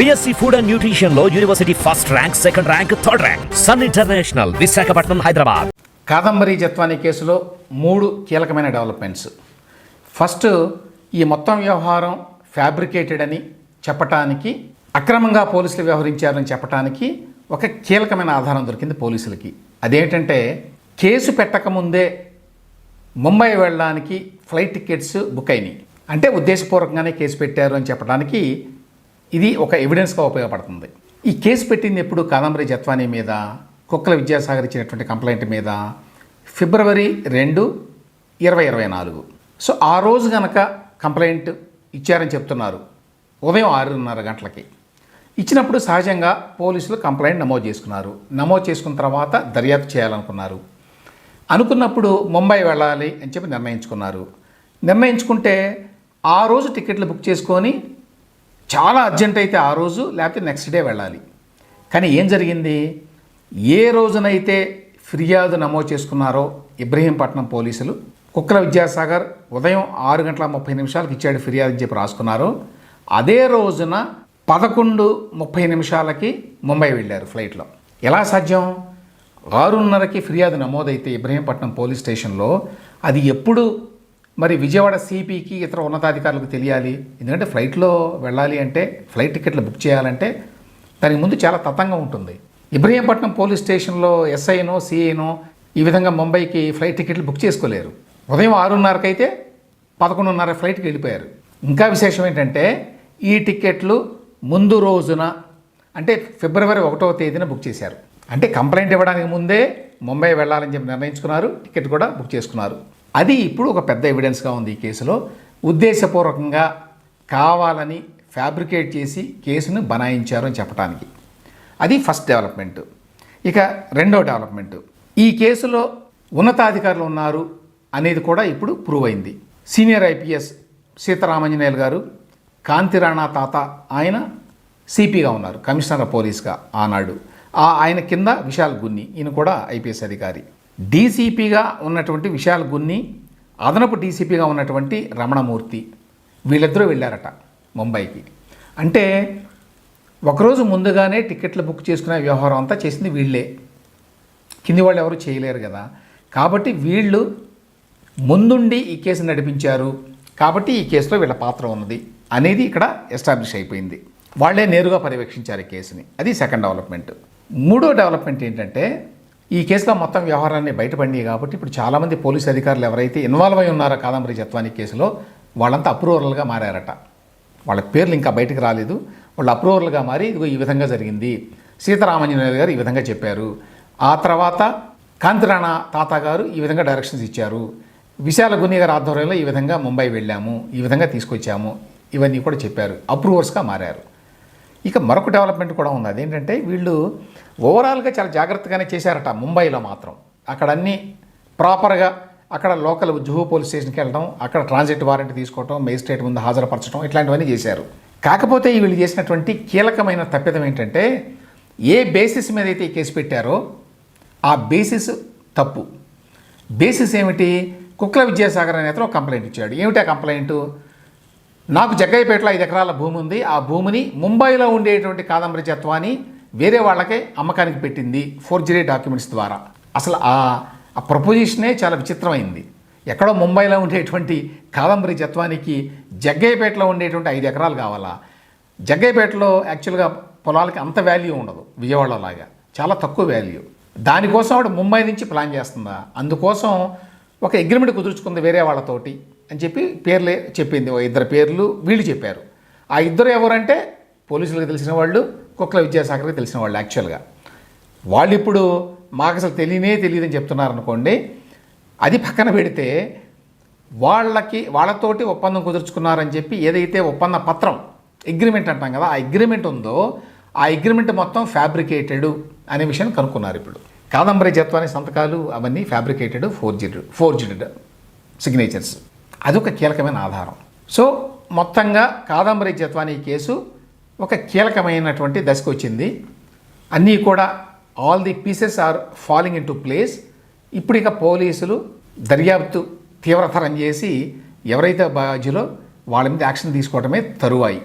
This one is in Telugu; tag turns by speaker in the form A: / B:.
A: BSc ఫుడ్ అండ్ న్యూట్రిషన్ లో university first rank, second rank, third rank. Sun international, Visakhapatnam, Hyderabad.
B: Kadambari Jatwani కేసులో 3 కీలకమైన డెవలప్మెంట్స్. ఫస్ట్, ఈ మొత్తం వ్యవహారం ఫ్యాబ్రికేటెడ్ అని చెప్పటానికి, అక్రమంగా పోలీసులు వ్యవహరించారని చెప్పటానికి ఒక కీలకమైన ఆధారం దొరికింది పోలీసులకి. అదేంటంటే, కేసు పెట్టకముందే ముంబై వెళ్ళడానికి ఫ్లైట్ టికెట్స్ బుక్ అయినాయి. అంటే ఉద్దేశపూర్వకంగానే కేసు పెట్టారు అని చెప్పడానికి ఇది ఒక ఎవిడెన్స్గా ఉపయోగపడుతుంది. ఈ కేసు పెట్టింది ఎప్పుడు? కాదంబరి జత్వానీ మీద కుక్కల విద్యాసాగర్ ఇచ్చినటువంటి కంప్లైంట్ మీద ఫిబ్రవరి 2, 2024. సో ఆ రోజు కనుక కంప్లైంట్ ఇచ్చారని చెప్తున్నారు. ఉదయం 6:30 గంటలకి ఇచ్చినప్పుడు సహజంగా పోలీసులు కంప్లైంట్ నమోదు చేసుకున్నారు. నమోదు చేసుకున్న తర్వాత దర్యాప్తు చేయాలనుకున్నారు. అనుకున్నప్పుడు ముంబై వెళ్ళాలి అని చెప్పి నిర్ణయించుకున్నారు. నిర్ణయించుకుంటే ఆ రోజు టికెట్లు బుక్ చేసుకొని చాలా అర్జెంట్ అయితే ఆ రోజు, లేకపోతే నెక్స్ట్ డే వెళ్ళాలి. కానీ ఏం జరిగింది? ఏ రోజునైతే ఫిర్యాదు నమోదు చేసుకున్నారో ఇబ్రహీంపట్నం పోలీసులు, కుక్కల విద్యాసాగర్ ఉదయం 6:30 ఇచ్చాడు ఫిర్యాదు అని చెప్పి రాసుకున్నారు. అదే రోజున 11:30 ముంబై వెళ్ళారు ఫ్లైట్లో. ఎలా సాధ్యం? 6:30 ఫిర్యాదు నమోదైతే ఇబ్రహీంపట్నం పోలీస్ స్టేషన్లో అది ఎప్పుడు మరి విజయవాడ సిపికి, ఇతర ఉన్నతాధికారులకు తెలియాలి? ఎందుకంటే ఫ్లైట్లో వెళ్ళాలి అంటే, ఫ్లైట్ టికెట్లు బుక్ చేయాలంటే దానికి ముందు చాలా తతంగం ఉంటుంది. ఇబ్రహీంపట్నం పోలీస్ స్టేషన్లో ఎస్ఐనో, సిఐనో ఈ విధంగా ముంబైకి ఫ్లైట్ టికెట్లు బుక్ చేసుకోలేరు. ఉదయం 6:30 అయితే 11:30 ఫ్లైట్కి వెళ్ళిపోయారు. ఇంకా విశేషం ఏంటంటే, ఈ టికెట్లు ముందు రోజున అంటే ఫిబ్రవరి 1వ తేదీన బుక్ చేశారు. అంటే కంప్లైంట్ ఇవ్వడానికి ముందే ముంబై వెళ్ళాలని చెప్పి నిర్ణయించుకున్నారు. టికెట్ కూడా బుక్ చేసుకున్నారు. అది ఇప్పుడు ఒక పెద్ద ఎవిడెన్స్గా ఉంది ఈ కేసులో. ఉద్దేశపూర్వకంగా కావాలని ఫ్యాబ్రికేట్ చేసి కేసును బనాయించారు అని చెప్పడానికి. అది ఫస్ట్ డెవలప్మెంట్. ఇక రెండో డెవలప్మెంట్, ఈ కేసులో ఉన్నతాధికారులు ఉన్నారు అనేది కూడా ఇప్పుడు ప్రూవ్ అయింది. సీనియర్ ఐపీఎస్ సీతారామాంజనేయులు గారు, కాంతిరాణా తాత ఆయన సిపిగా ఉన్నారు, కమిషనర్ ఆఫ్ పోలీస్గా ఆనాడు. ఆయన కింద విశాల్ గున్ని, ఈయన కూడా ఐపీఎస్ అధికారి. డీసీపీగా ఉన్నటువంటి విశాల్ గున్ని, అదనపు డీసీపీగా ఉన్నటువంటి రమణమూర్తి, వీళ్ళిద్దరూ వెళ్ళారట ముంబైకి. అంటే ఒకరోజు ముందుగానే టికెట్లు బుక్ చేసుకునే వ్యవహారం అంతా చేసింది వీళ్ళే. కింది వాళ్ళు ఎవరు చేయలేరు కదా. కాబట్టి వీళ్ళు ముందుండి ఈ కేసు నడిపించారు. కాబట్టి ఈ కేసులో వీళ్ళ పాత్ర ఉన్నది అనేది ఇక్కడ ఎస్టాబ్లిష్ అయిపోయింది. వాళ్ళే నేరుగా పర్యవేక్షించారు ఈ కేసుని. అది సెకండ్ డెవలప్మెంట్. మూడో డెవలప్మెంట్ ఏంటంటే, ఈ కేసులో మొత్తం వ్యవహారాన్ని బయటపడినాయి కాబట్టి ఇప్పుడు చాలామంది పోలీసు అధికారులు ఎవరైతే ఇన్వాల్వ్ అయి ఉన్నారో కాదంబరి జత్వానీ కేసులో వాళ్ళంతా అప్రూవర్లుగా మారారట. వాళ్ళ పేర్లు ఇంకా బయటకు రాలేదు. వాళ్ళు అప్రూవర్లుగా మారి ఇదిగో ఈ విధంగా జరిగింది, సీతారామాంజనేయులు గారు ఈ విధంగా చెప్పారు, ఆ తర్వాత కాంతిరాణా తాత గారు ఈ విధంగా డైరెక్షన్స్ ఇచ్చారు, విశాల గున్ని గారి ఆధ్వర్యంలో ఈ విధంగా ముంబై వెళ్ళాము, ఈ విధంగా తీసుకొచ్చాము, ఇవన్నీ కూడా చెప్పారు. అప్రూవర్స్గా మారారు. ఇక మరొక డెవలప్మెంట్ కూడా ఉంది. అదేంటంటే, వీళ్ళు ఓవరాల్గా చాలా జాగ్రత్తగానే చేశారట ముంబైలో మాత్రం. అక్కడ అన్నీ ప్రాపర్గా, అక్కడ లోకల్ జుహూ పోలీస్ స్టేషన్కి వెళ్ళడం, అక్కడ ట్రాన్సిట్ వారెంట్ తీసుకోవడం, మేజిస్ట్రేట్ ముందు హాజరుపరచడం, ఇట్లాంటివన్నీ చేశారు. కాకపోతే వీళ్ళు చేసినటువంటి కీలకమైన తప్పిదం ఏంటంటే, ఏ బేసిస్ మీద అయితే ఈ కేసు పెట్టారో ఆ బేసిస్ తప్పు. బేసిస్ ఏమిటి? కుక్కల విద్యాసాగర్ అనే అతను ఒక కంప్లైంట్ ఇచ్చాడు. ఏమిటి ఆ కంప్లైంటు? నాకు జగ్గయ్యపేటలో 5 ఎకరాల భూమి ఉంది, ఆ భూమిని ముంబైలో ఉండేటువంటి కాదంబరి జత్వానీ వేరే వాళ్ళకే అమ్మకానికి పెట్టింది ఫోర్జరీ డాక్యుమెంట్స్ ద్వారా. అసలు ఆ ప్రపోజిషనే చాలా విచిత్రమైంది. ఎక్కడో ముంబైలో ఉండేటువంటి కాదంబరి జత్వానీకి జగ్గయ్యపేటలో ఉండేటువంటి 5 ఎకరాలు కావాలా? జగ్గయ్యపేటలో యాక్చువల్గా పొలాలకి అంత వాల్యూ ఉండదు, విజయవాడలో లాగా చాలా తక్కువ వాల్యూ. దానికోసం ఆవిడ ముంబై నుంచి ప్లాన్ చేస్తుందా? అందుకోసం ఒక అగ్రిమెంట్ కుదుర్చుకుంది వేరే వాళ్ళతోటి అని చెప్పి పేర్లే చెప్పింది. 2 పేర్లు వీళ్ళు చెప్పారు. ఆ 2 ఎవరంటే పోలీసులకు తెలిసిన వాళ్ళు, కుక్కల విద్యాసాగర్కి తెలిసిన వాళ్ళు. యాక్చువల్గా వాళ్ళు ఇప్పుడు మాకు అసలు తెలియదని చెప్తున్నారనుకోండి. అది పక్కన పెడితే వాళ్ళతోటి ఒప్పందం కుదుర్చుకున్నారని చెప్పి ఏదైతే ఒప్పంద పత్రం, అగ్రిమెంట్ అంటాం కదా, ఆ అగ్రిమెంట్ ఉందో ఆ అగ్రిమెంట్ మొత్తం ఫ్యాబ్రికేటెడ్ అనే విషయాన్ని కనుక్కున్నారు. ఇప్పుడు కాదంబరి జత్వానీ సంతకాలు అవన్నీ ఫ్యాబ్రికేటెడ్, ఫోర్జ్డ్ సిగ్నేచర్స్. అదొక కీలకమైన ఆధారం. సో మొత్తంగా కాదంబరి జత్వానీ కేసు ఒక కీలకమైనటువంటి దశకు వచ్చింది. అన్నీ కూడా all the pieces are falling into place. ఇప్పుడు ఇక పోలీసులు దర్యాప్తు తీవ్రతరం చేసి ఎవరైతే బాధ్యులో వాళ్ళ మీద యాక్షన్ తీసుకోవడమే తరువాయి.